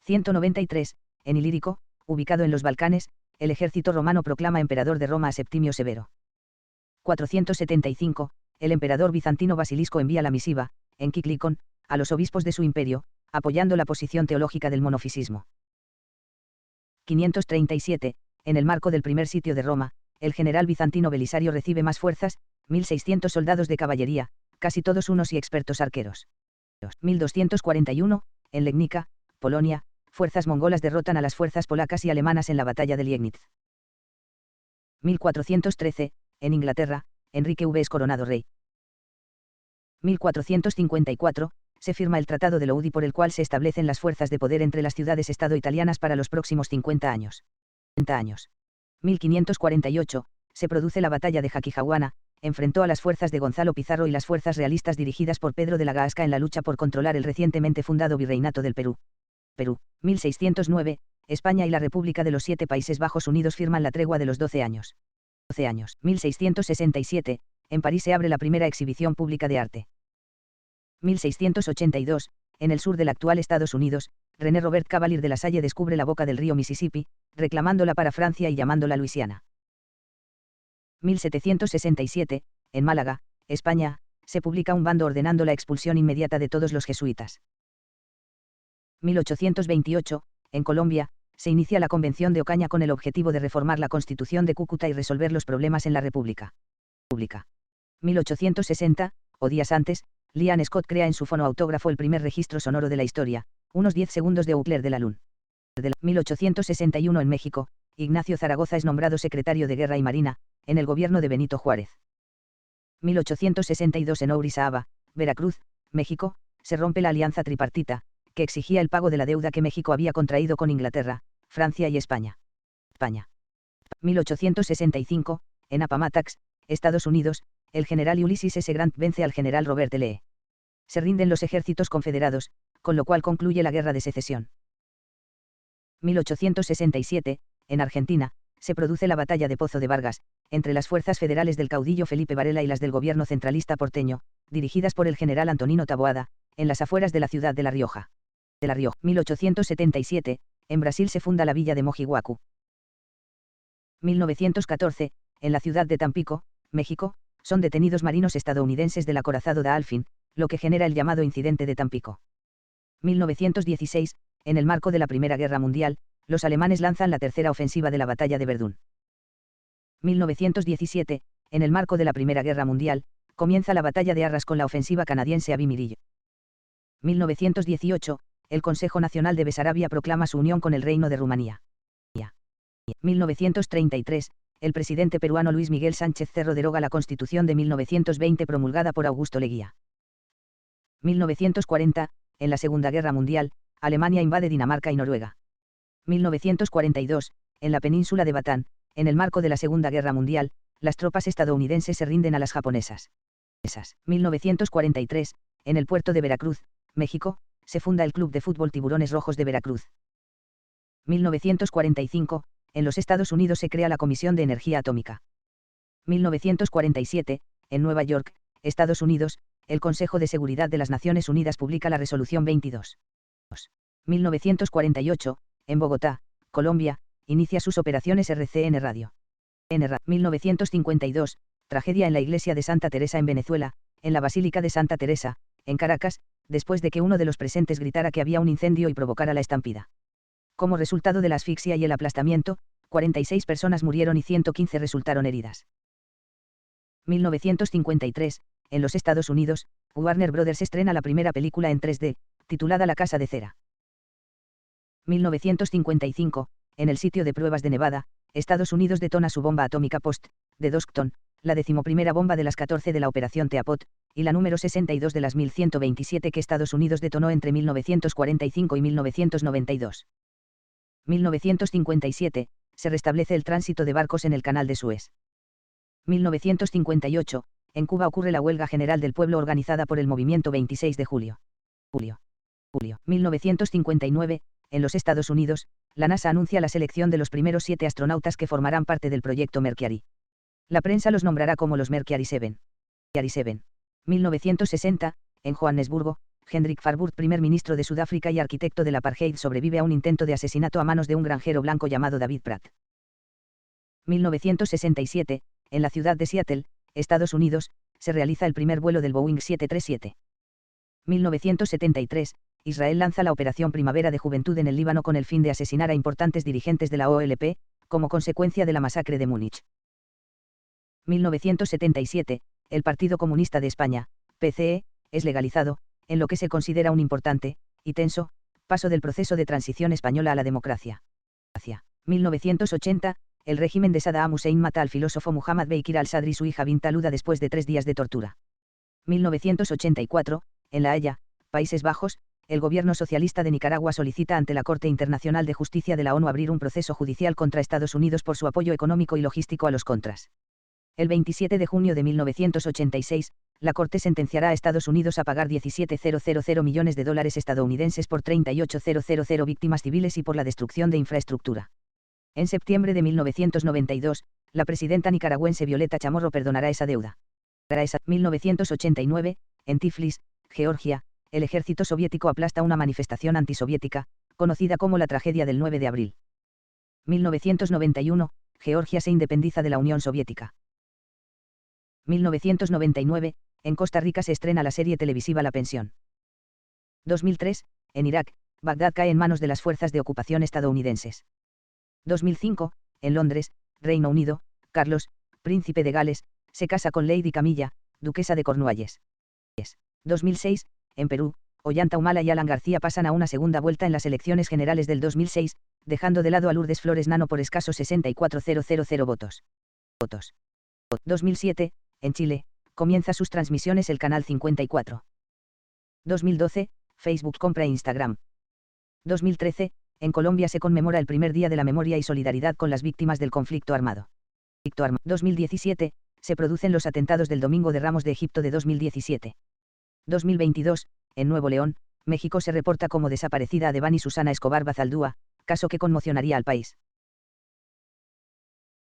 193, en Ilírico, ubicado en los Balcanes, el ejército romano proclama emperador de Roma a Septimio Severo. 475, el emperador bizantino Basilisco envía la misiva, en Kiklikon, a los obispos de su imperio, apoyando la posición teológica del monofisismo. 537, en el marco del primer sitio de Roma, el general bizantino Belisario recibe más fuerzas, 1.600 soldados de caballería, casi todos unos y expertos arqueros. 1241, en Legnica, Polonia, fuerzas mongolas derrotan a las fuerzas polacas y alemanas en la batalla de Liegnitz. 1413, en Inglaterra, Enrique V es coronado rey. 1454, se firma el Tratado de Lodi por el cual se establecen las fuerzas de poder entre las ciudades-estado italianas para los próximos 50 años. 1548, se produce la batalla de Jaquijahuana, enfrentó a las fuerzas de Gonzalo Pizarro y las fuerzas realistas dirigidas por Pedro de la Gasca en la lucha por controlar el recientemente fundado Virreinato del Perú. 1609, España y la República de los Siete Países Bajos Unidos firman la tregua de los 12 años. 1667, en París se abre la primera exhibición pública de arte. 1682, en el sur del actual Estados Unidos, René Robert Cavalier de la Salle descubre la boca del río Mississippi, reclamándola para Francia y llamándola Luisiana. 1767, en Málaga, España, se publica un bando ordenando la expulsión inmediata de todos los jesuitas. 1828, en Colombia, se inicia la Convención de Ocaña con el objetivo de reformar la Constitución de Cúcuta y resolver los problemas en la República. 1860, o días antes, Lian Scott crea en su fonoautógrafo el primer registro sonoro de la historia, unos 10 segundos de Eucler de la Lune. 1861 en México, Ignacio Zaragoza es nombrado secretario de Guerra y Marina, en el gobierno de Benito Juárez. 1862 en Orizaba, Veracruz, México, se rompe la alianza tripartita, que exigía el pago de la deuda que México había contraído con Inglaterra, Francia y España. 1865, en Appomattox, Estados Unidos, el general Ulysses S. Grant vence al general Robert E. Lee. Se rinden los ejércitos confederados, con lo cual concluye la Guerra de Secesión. 1867, en Argentina, se produce la batalla de Pozo de Vargas, entre las fuerzas federales del caudillo Felipe Varela y las del gobierno centralista porteño, dirigidas por el general Antonino Taboada, en las afueras de la ciudad de La Rioja. 1877, en Brasil se funda la villa de Mojihuacu. 1914, en la ciudad de Tampico, México, son detenidos marinos estadounidenses del acorazado Dolphin, lo que genera el llamado Incidente de Tampico. 1916, en el marco de la Primera Guerra Mundial, los alemanes lanzan la tercera ofensiva de la Batalla de Verdún. 1917, en el marco de la Primera Guerra Mundial, comienza la Batalla de Arras con la ofensiva canadiense a Bimirillo. 1918, el Consejo Nacional de Besarabia proclama su unión con el Reino de Rumanía. 1933, el presidente peruano Luis Miguel Sánchez Cerro deroga la Constitución de 1920 promulgada por Augusto Leguía. 1940, en la Segunda Guerra Mundial, Alemania invade Dinamarca y Noruega. 1942, en la península de Batán, en el marco de la Segunda Guerra Mundial, las tropas estadounidenses se rinden a las japonesas. 1943, en el puerto de Veracruz, México, se funda el Club de Fútbol Tiburones Rojos de Veracruz. 1945, en los Estados Unidos se crea la Comisión de Energía Atómica. 1947, en Nueva York, Estados Unidos, el Consejo de Seguridad de las Naciones Unidas publica la Resolución 22. 1948, en Bogotá, Colombia, inicia sus operaciones RCN Radio. 1952, tragedia en la iglesia de Santa Teresa en Venezuela, en la Basílica de Santa Teresa, en Caracas, después de que uno de los presentes gritara que había un incendio y provocara la estampida. Como resultado de la asfixia y el aplastamiento, 46 personas murieron y 115 resultaron heridas. 1953, en los Estados Unidos, Warner Brothers estrena la primera película en 3D, titulada La Casa de Cera. 1955, en el sitio de pruebas de Nevada, Estados Unidos detona su bomba atómica Post, de 2 kt, la 11ª bomba de las 14 de la Operación Teapot, y la número 62 de las 1127 que Estados Unidos detonó entre 1945 y 1992. 1957, se restablece el tránsito de barcos en el Canal de Suez. 1958, en Cuba ocurre la huelga general del pueblo organizada por el movimiento 26 de julio. 1959, en los Estados Unidos, la NASA anuncia la selección de los primeros 7 astronautas que formarán parte del proyecto Mercury. La prensa los nombrará como los Mercury 7. 1960, en Johannesburgo, Hendrik Verwoerd, primer ministro de Sudáfrica y arquitecto del apartheid, sobrevive a un intento de asesinato a manos de un granjero blanco llamado David Pratt. 1967, en la ciudad de Seattle, Estados Unidos, se realiza el primer vuelo del Boeing 737. 1973, Israel lanza la Operación Primavera de Juventud en el Líbano con el fin de asesinar a importantes dirigentes de la OLP, como consecuencia de la masacre de Múnich. 1977, el Partido Comunista de España, PCE, es legalizado, en lo que se considera un importante, y tenso, paso del proceso de transición española a la democracia. 1980, el régimen de Saddam Hussein mata al filósofo Muhammad Bakir al-Sadr y su hija Bint Aluda después de 3 días de tortura. 1984, en La Haya, Países Bajos, el gobierno socialista de Nicaragua solicita ante la Corte Internacional de Justicia de la ONU abrir un proceso judicial contra Estados Unidos por su apoyo económico y logístico a los contras. El 27 de junio de 1986, la Corte sentenciará a Estados Unidos a pagar $17.000 millones estadounidenses por 38.000 víctimas civiles y por la destrucción de infraestructura. En septiembre de 1992, la presidenta nicaragüense Violeta Chamorro perdonará esa deuda. 1989, en Tiflis, Georgia, el ejército soviético aplasta una manifestación antisoviética, conocida como la tragedia del 9 de abril. 1991, Georgia se independiza de la Unión Soviética. 1999, en Costa Rica se estrena la serie televisiva La Pensión. 2003, en Irak, Bagdad cae en manos de las fuerzas de ocupación estadounidenses. 2005, en Londres, Reino Unido, Carlos, príncipe de Gales, se casa con Lady Camilla, duquesa de Cornualles. 2006, en Perú, Ollanta Humala y Alan García pasan a una segunda vuelta en las elecciones generales del 2006, dejando de lado a Lourdes Flores Nano por escasos 64.000 votos. 2007, en Chile, comienza sus transmisiones el Canal 54. 2012, Facebook compra Instagram. 2013, en Colombia se conmemora el primer día de la memoria y solidaridad con las víctimas del conflicto armado. 2017, se producen los atentados del Domingo de Ramos de Egipto de 2017. 2022, en Nuevo León, México se reporta como desaparecida a Devani Susana Escobar Bazaldúa, caso que conmocionaría al país.